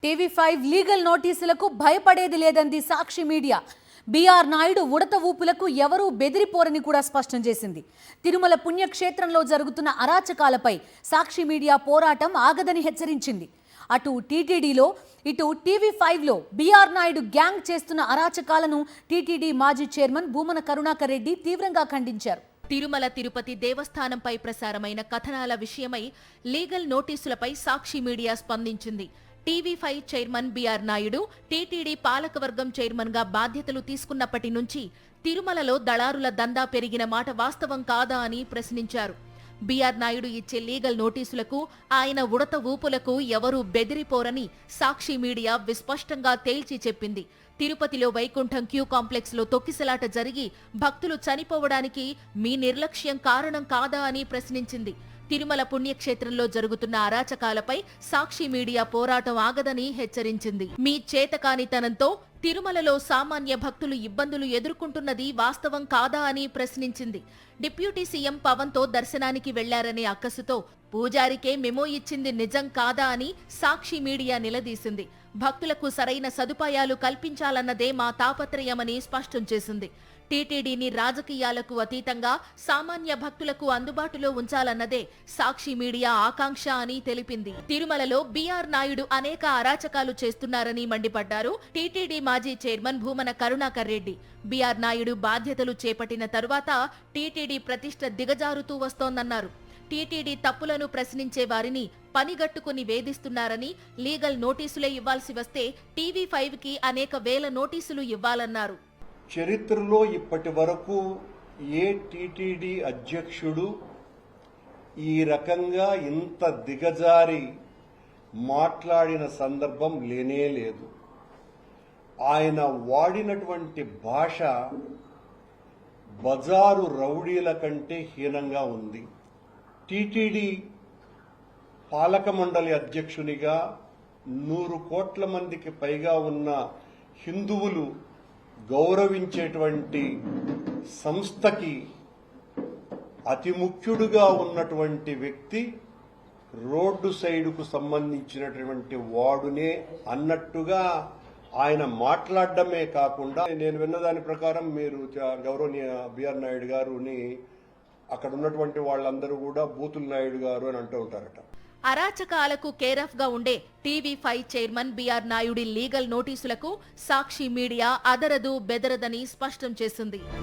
TV5 legal నోటీసులకు భయపడేది లేదంది సాక్షి media. BR Naidu ఉడత ఊపులకు ఎవరూ బెదిరిపోరని కూడా స్పష్టం చేసింది. తిరుమల పుణ్యక్షేత్రంలో జరుగుతున్న అరాచకాలపై సాక్షి మీడియా పోరాటం ఆగదని హెచ్చరించింది. అటు టీటీడీలో ఇటు టీవీ5లో బీఆర్ నాయుడు గ్యాంగ్ చేస్తున్న అరాచకాలను టీటీడీ మాజీ చైర్మన్ భూమన కరుణాకర్ రెడ్డి తీవ్రంగా ఖండించారు. తిరుమల తిరుపతి దేవస్థానంపై ప్రసారమైన కథనాల విషయమై లీగల్ నోటీసులపై సాక్షి మీడియా స్పందించింది. TV five chairman BR Naidu TTD పాలకవర్గం చైర్మన్ గా బాధ్యతలు తీసుకున్నప్పటి నుంచి తిరుమలలో దళారుల దందా పెరిగిన మాట వాస్తవం కాదా అని ప్రశ్నించారు. బీఆర్ నాయుడు ఇచ్చే లీగల్ నోటీసులకు, ఆయన ఉడత ఊపులకు ఎవరూ బెదిరిపోరని సాక్షి మీడియా విస్పష్టంగా తేల్చి చెప్పింది. తిరుపతిలో వైకుంఠం క్యూ కాంప్లెక్స్ లో తొక్కిసలాట జరిగి భక్తులు చనిపోవడానికి మీ నిర్లక్ష్యం కారణం కాదా అని ప్రశ్నించింది. తిరుమల పుణ్యక్షేత్రంలో జరుగుతున్న అరాచకాలపై సాక్షి మీడియా పోరాటం ఆగదని హెచ్చరించింది. మీ చేతకానితనంతో తిరుమలలో సామాన్య భక్తులు ఇబ్బందులు ఎదుర్కొంటున్నది వాస్తవం కాదా అని ప్రశ్నించింది. డిప్యూటీ సీఎం పవన్ తో దర్శనానికి వెళ్లారనే అక్కసుతో పూజారికే మెమో ఇచ్చింది నిజం కాదా అని సాక్షి మీడియా నిలదీసింది. భక్తులకు సరైన సదుపాయాలు కల్పించాలన్నదే మా తాపత్రయమని స్పష్టం చేసింది. టీటీడీని రాజకీయాలకు అతీతంగా సామాన్య భక్తులకు అందుబాటులో ఉంచాలన్నదే సాక్షి మీడియా ఆకాంక్ష అని తెలిపింది. తిరుమలలో బీఆర్ నాయుడు అనేక అరాచకాలు చేస్తున్నారని మండిపడ్డారు టీటీడీ మాజీ చైర్మన్ భూమన కరుణాకర్ రెడ్డి. బీఆర్ నాయుడు బాధ్యతలు చేపట్టిన తరువాత టీటీడీ ప్రతిష్ట దిగజారుతూ వస్తోందన్నారు. టీటీడీ తప్పులను ప్రశ్నించే వారిని పనిగట్టుకుని వేధిస్తున్నారని, లీగల్ నోటీసులే ఇవ్వాల్సి వస్తే టీవీ5కి అనేక వేల నోటీసులు ఇవ్వాలన్నారు. చరిత్రలో ఇప్పటి వరకు ఏ టీటీడీ అధ్యక్షుడు ఈ రకంగా ఇంత దిగజారి మాట్లాడిన సందర్భం లేనే లేదు. ఆయన వాడినటువంటి భాష బజారు రౌడీల కంటే హీనంగా ఉంది. టీటీడీ పాలక మండలి అధ్యక్షునిగా 100 కోట్ల మందికి పైగా ఉన్న హిందువులు గౌరవించేటువంటి సంస్థకి అతి ముఖ్యుడుగా ఉన్నటువంటి వ్యక్తి రోడ్డు సైడుకు సంబంధించినటువంటి వాడునే అన్నట్టుగా ఆయన మాట్లాడడమే కాకుండా, నేను విన్నదాని ప్రకారం మీరు గౌరవనీయ బీఆర్ నాయుడు గారుని అక్కడ ఉన్నటువంటి వాళ్ళందరూ కూడా బూతుల నాయుడు గారు అని అంటూ ఉంటారట. అరాచకాలకు కేరాఫ్ గా ఉండే టీవీ5 చైర్మన్ బీఆర్ నాయుడి లీగల్ నోటీసులకు సాక్షి మీడియా అదరదు బెదరదని స్పష్టం చేసింది.